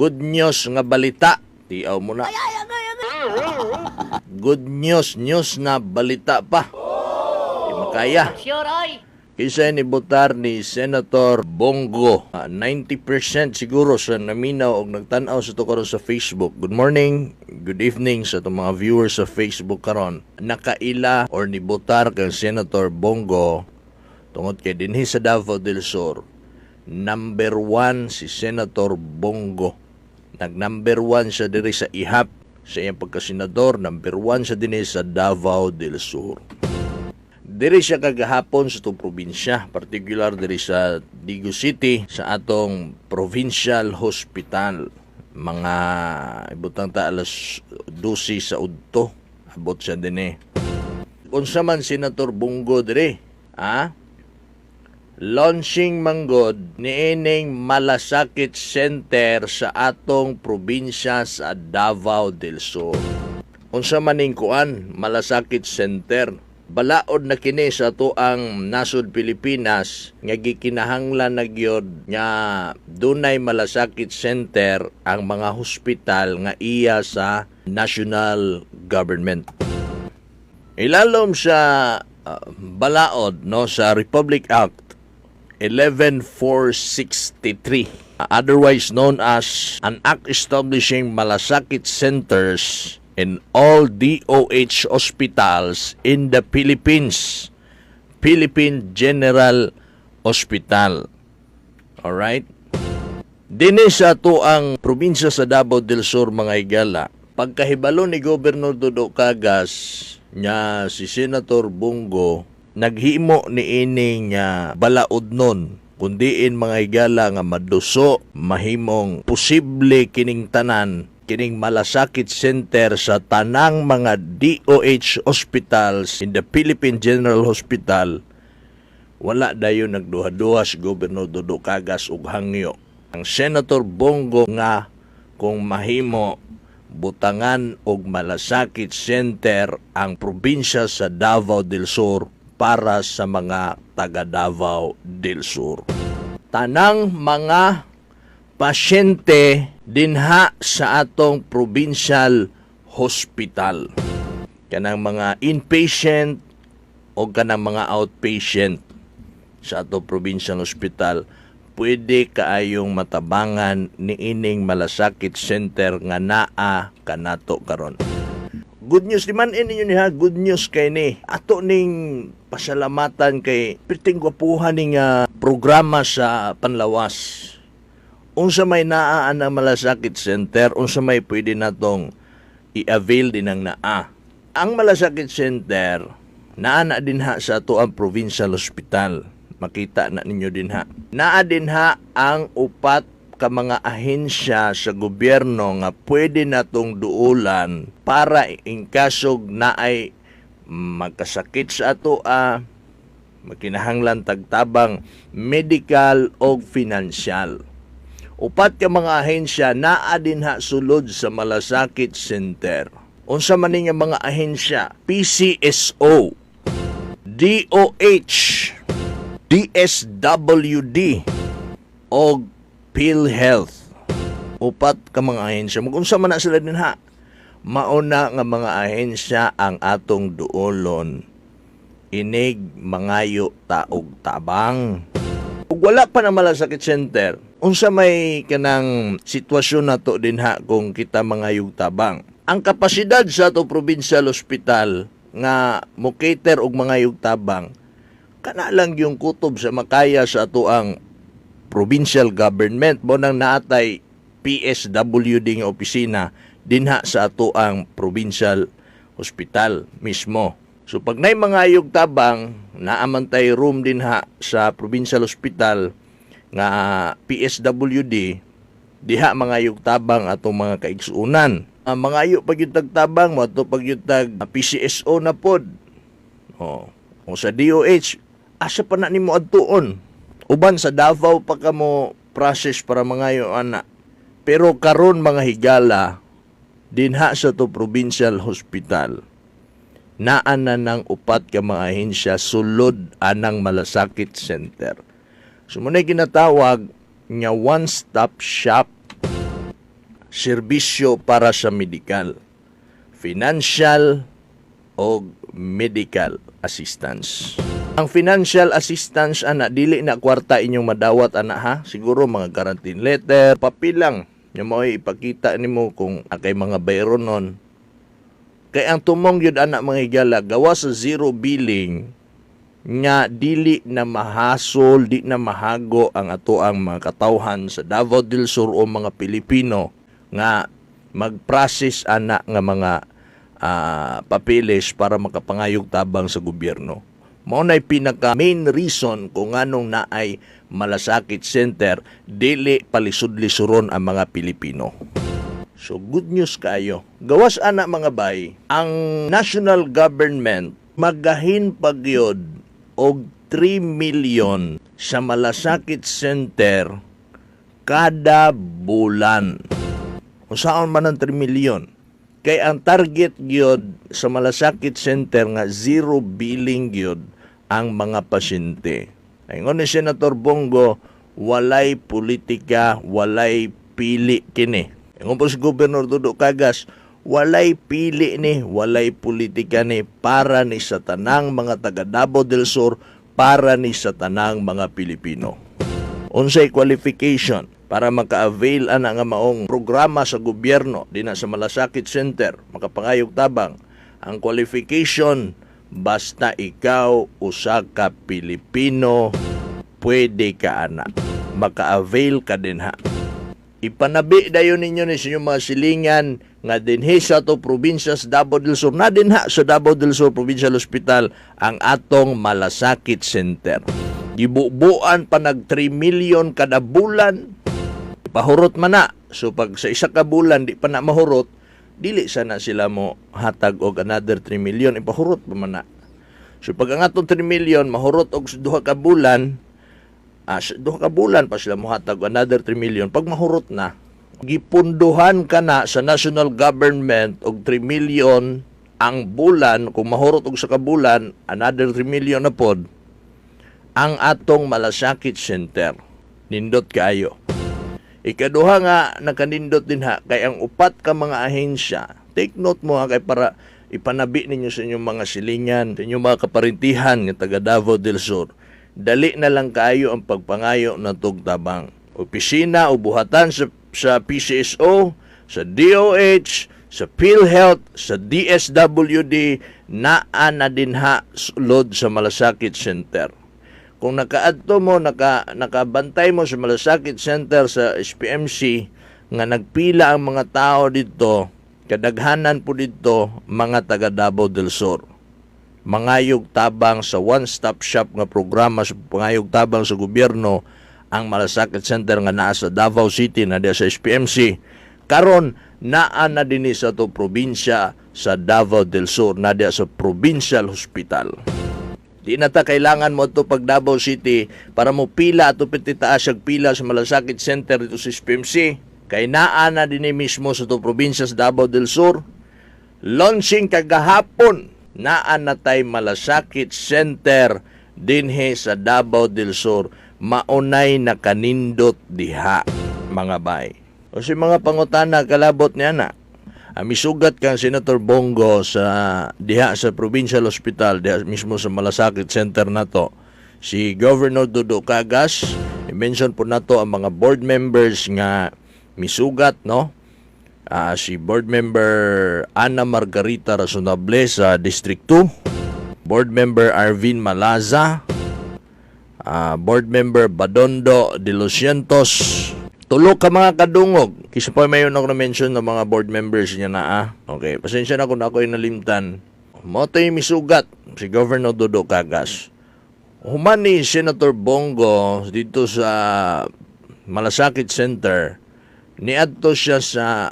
good news nga balita. Tiaw mo na. Good news na balita pa. Di makaya. Sure, oy. Kisa ni botar ni Senator Bongo. 90% siguro sa naminaw o nagtanaw sa to karon sa Facebook. Good morning, good evening sa itong mga viewers sa Facebook karon. Nakaila or ni botar kay Senator Bongo tungod kay dinhi sa Davao del Sur. Number 1 si Senator Bongo. Nag-number 1 siya diri sa ihap sa iyang pagkasenador. Number 1 siya dinhi sa Davao del Sur. Diri siya kagahapon sa itong probinsya, particular diri sa Digo City, sa atong Provincial Hospital. Mga ibutang ta alas 12 sa udto, abot siya din Unsa man Senator Bongo diri, launching manggod ni ining Malasakit Center sa atong probinsya sa Davao del Sur. Unsa man ning kuan, Malasakit Center. Balaod na kini sa ato ang nasod Pilipinas nga gikinahanglan na gyud nga dunay Malasakit Center ang mga hospital nga iya sa national government. Ilalom sa balaod no sa Republic Act 11463, otherwise known as an act establishing Malasakit Centers in all DOH hospitals in the Philippines, Philippine General Hospital. Alright? Dini sa to ang probinsya sa Davao del Sur, mga higala. Pagkahibalo ni Gobernador Dodo Cagas nya si Senator Bongo, naghimo ni ining balaod nun, kundiin mga higala nga maduso, mahimong posible kining tanan, kining Malasakit Center sa tanang mga DOH hospitals in the Philippine General Hospital. Wala dayon nagduha-duha si Gobernador Dodo Cagas ug hangyo ang Senator Bongo nga kung mahimo butangan og Malasakit Center ang probinsya sa Davao del Sur para sa mga taga Davao del Sur. Tanang mga pasyente dinha sa atong provincial hospital, kanang mga inpatient o kanang mga outpatient sa atong provincial hospital, pwede kaayong matabangan ni ining Malasakit Center nga naa kanato karon. Good news di man ninyo niha, good news kay ni ato ning pasalamatan kay perting gwapuhan ning programa sa panlawas. Unsa may naa ang Malasakit Center, unsa may pwede natong i-avail din ang naa. Ang Malasakit Center, naa na din ha sa ato ang provincial hospital. Makita na ninyo din ha. Naa din ha ang upat ka mga ahensya sa gobyerno nga pwede natong duulan para in kasog na ay magkasakit sa ato makinahanglan tagtabang medical o financial. Upat ka mga ahensya naa din ha sulod sa Malasakit Center. Unsa man ning mga ahensya? PCSO, DOH, DSWD o PhilHealth. Upat ka mga ahensya. Magunsa man na sila din ha. Mauna nga mga ahensya ang atong duolon. Inig mangayo taog tabang. Ug wala pa na Malasakit Center, unsa may kanang sitwasyon nato din ha kung kita mangayog tabang. Ang kapasidad sa ato provincial hospital nga mo cater og mangayog tabang, kana lang yung kutob sa makaya sa ato ang provincial government mo nang naatay PSWD nga opisina dinha sa ato ang provincial hospital mismo. So pag nay mangayog tabang, naamantay room din ha sa provincial hospital nga PSWD, diha mangayog tabang atong mga kaigsuunan. Mangayo pag yung tagtabang mo, ato pag yung tag PCSO na pod. O sa DOH, asa pa na ni mo adtuon. Uban sa Davao pa ka mo process para mangayo ana. Pero karon mga higala, dinha sa to provincial hospital, naan na ng upat ka mga ahensya sulod anang Malasakit Center. So muna'y ginatawag nga one-stop shop serbisyo para sa medikal, financial o medical assistance. Ang financial assistance, ana, dili na kwarta inyong madawat, ana, ha? Siguro mga guarantee letter, papel lang. Yung mo ipakita nimo kung akay mga bayro nun. Kaya ang tumong yun, ana, mga higala, gawa sa zero billing, nga dili na mahasol, di na mahago ang ato ang mga katawhan sa Davao del Sur o mga Pilipino nga mag-process ana nga mga papeles para makapangayog tabang sa gobyerno. Mao nay pinaka main reason kung anong naay malasakit center dili palisod-lisuron ang mga Pilipino. So good news kayo. Gawas ana mga bay, ang national government magahin pagyod og 3 million sa malasakit center kada bulan. Kung saan man ang 3 million. Kay ang target gyud sa malasakit center nga zero billing gyud ang mga pasyente. Ingon ni Senator Bongo, walay politika, walay pili kini. Ingon po si Gobernador Dudu Cagas, walay pili ni, walay politika ni para ni sa tanang mga taga Davao del Sur, para ni sa tanang mga Pilipino. Unsay qualification para maka-avail ana nga maong programa sa gobyerno dinha sa Malasakit Center, makapangayog tabang. Ang qualification, basta ikaw usa ka Pilipino, pwede ka ana, maka-avail ka din ha. Ipanabi dayon ninyo ni sa inyong mga silingan nga dinhi sa to probinsya sa Davao del Sur, na dinha sa Davao del Sur Provincial Hospital ang atong Malasakit Center. Gibubuan pa nag 3 million kada bulan. Pahurot man na. So pag sa isa ka bulan di pa na mahurot, dili sana sila mo hatag og another 3 million, ipahurot pa man na. So pag ang atong 3 million mahurot og 2 ka bulan, 2 ka bulan pa sila mohatag another 3 million. Pag mahurot na, gipunduhan ka na sa national government og 3 million ang bulan. Kung mahurot og sa kabulan, another 3 million na pod ang atong Malasakit Center. Nindot kaayo. Ikaduha nga nakanindot din ha, kay ang upat ka mga ahensya, take note mo ha, kay para ipanabi ninyo sa inyong mga silingan, sa inyong mga kaparintihan ng taga Davao del Sur. Dali na lang kaayo ang pagpangayo ng tugtabang. Opisina o buhatan sa PCSO, sa DOH, sa PhilHealth, sa DSWD, naa na din ha sulod sa Malasakit Center. Kung nakaadto mo, nakabantay mo sa Malasakit Center sa SPMC, nga nagpila ang mga tao dito, kadaghanan po dito, mga taga Davao del Sur. Mangayog tabang sa one-stop shop nga programa sa pangayog tabang sa gobyerno, ang Malasakit Center nga naa sa Davao City, na sa SPMC. Karon naa na din sa to probinsya sa Davao del Sur, na sa Provincial Hospital. Di na ta kailangan mo ito pag Davao City para mo pila at upititaas ang pila sa Malasakit Center dito sa SPMC. Kay naa na din mismo sa to probinsya sa Davao del Sur. Launching kagahapon, naa na tay Malasakit Center dinhe sa Davao del Sur. Maunay na kanindot diha, mga bay. O si mga pangutana kalabot niya na. Misugat kang Senator Bongo sa diha sa Provincial Hospital, diha mismo sa Malasakit Center na to. Si Governor Dudu Cagas, i-mention po na to ang mga board members nga misugat, no? Si board member Ana Margarita Razonable sa District 2, board member Arvin Malaza, board member Badondo de los Cientos, tulo ka mga kadungog. Kisa pa mayon ako na-mention ng mga board members niya na Okay, pasensya na kung ako ay nalimtan. Moto yung misugat si Governor Dudu Cagas. Human ni Senator Bongo dito sa Malasakit Center, niadto siya sa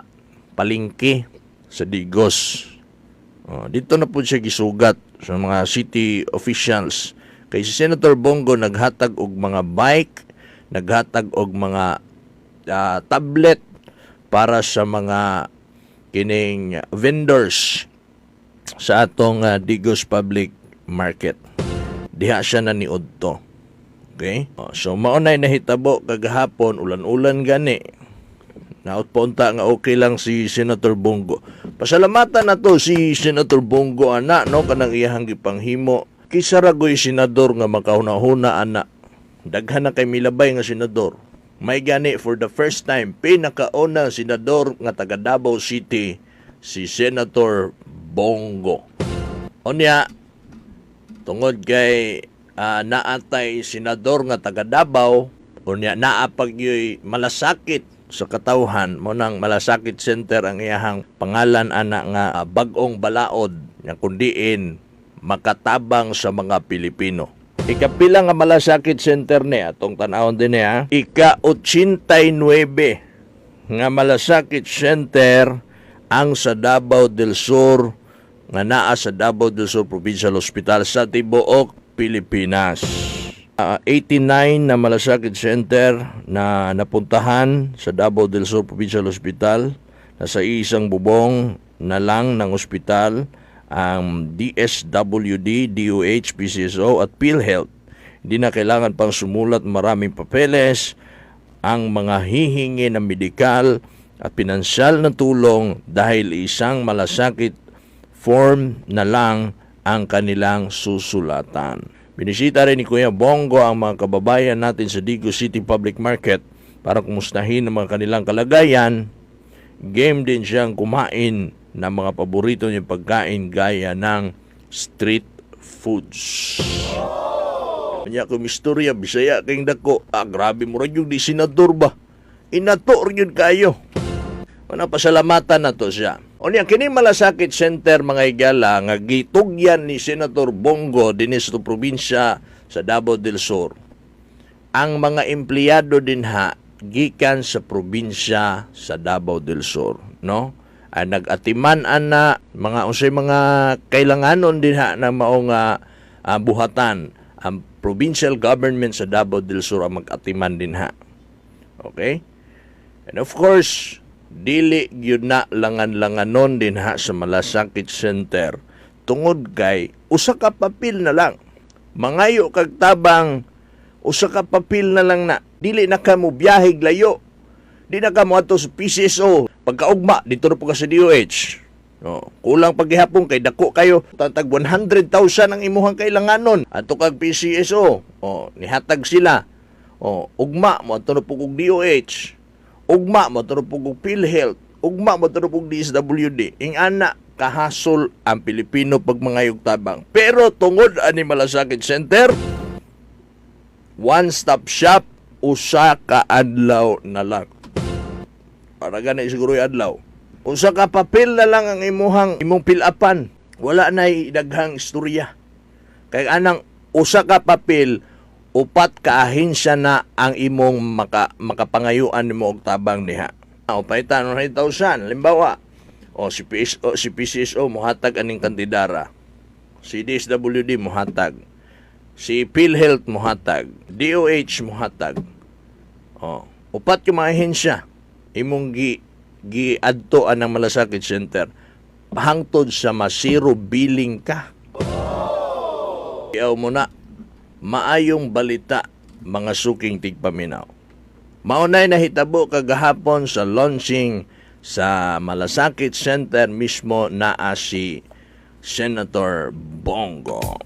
palengke sa Digos. Dito na po siya gisugat sa mga city officials. Kay si Senator Bongo naghatag og mga bike, naghatag og mga tablet para sa mga kining vendors sa atong Digos Public Market. Diha siya na niud to. Okay? So maunay nahitabo kagahapon, ulan-ulan gani. Nautpunta nga okay lang si Senator Bongo. Pasalamatan na to si Senator Bongo ana no kanang iyahang gipanghimo. Kisaragoy senador nga makauna-huna ana. Daghan na kay milabay nga senador. May gani for the first time pinakauna senador nga taga Davao City si Senator Bongo. Unya tungod kay naatay senador nga taga Davao, unya naapag yoy malasakit sa katawhan mo nang Malasakit Center ang iyahang pangalan ana nga bag-ong balaod nga kundiin makatabang sa mga Pilipino. Ikapila nga Malasakit Center ni atong tan-awon din niya, ika-89 nga Malasakit Center ang sa Davao del Sur nga naa sa Davao del Sur Provincial Hospital sa tibuok Pilipinas. 89 na Malasakit Center na napuntahan sa Davao del Sur Provincial Hospital na sa isang bubong na lang ng ospital ang DSWD, DOH, PCSO at PhilHealth. Hindi na kailangan pang sumulat maraming papeles ang mga hihingi ng medikal at pinansyal na tulong dahil isang malasakit form na lang ang kanilang susulatan. Binisita rin ni Kuya Bongo ang mga kababayan natin sa Digo City Public Market para kumustahin ang mga kanilang kalagayan. Game din siyang kumain ng mga paborito niyang pagkain gaya ng street foods. Kanya kumistorya, Bisaya kayong dako. Grabe mo rin yung di senador ba? Inato rin yun kayo. Pasalamatan na to siya. O niya, kini Malasakit Center mga igala nga gitugyan ni Senator Bongo dinis sa probinsya sa Davao del Sur. Ang mga empleyado din ha gikan sa probinsya sa Davao del Sur, no? Ay nag-atiman ana mga unsay mga kailanganon din ha na mao nga buhatan ang provincial government sa Davao del Sur ang mag-atiman din ha. Okay? And of course, dili gyud na langan-langanon din ha sa Malasakit Center tungod kay usa ka papel na lang. Mangayo kag tabang usa ka papel na lang na. Dili na ka mo biyahig layo. Di na ka mo ato sa PCSO. Pagkaugma dito na po ka sa DOH. No, kulang paghihapon kay dako kayo tantag 100,000 ang imuhang kailanganon ato kag PCSO. Nihatag sila. Ugma mo ato na po kog DOH. Ugma mo ato na po kog PhilHealth. Ugma mo ato na po kog DSWD. Ing ana kahasol ang Pilipino pag mangayog tabang. Pero tungod ani Malasakit Center, one-stop shop, usa ka adlaw na lang. Para gani siguro yung adlaw. Usa ka papel na lang ang imong pilapan. Wala na daghang istorya. Kay anang usa ka papel, upat ka ahensya na ang imong makapangayuan nimo og tabang diha. Paitan 100,000 limbawa. Si PCSO mohatag aning kantidara. Si DSWD mohatag. Si PhilHealth mohatag. DOH mohatag. Upat ka mga ahensya imong giadto ang Malasakit Center hangtod sa masiro billing ka. Iyaw mo na maayong balita mga suking tigpaminaw. Maunay na hitabo kagahapon sa launching sa Malasakit Center mismo naa si Senator Bongo.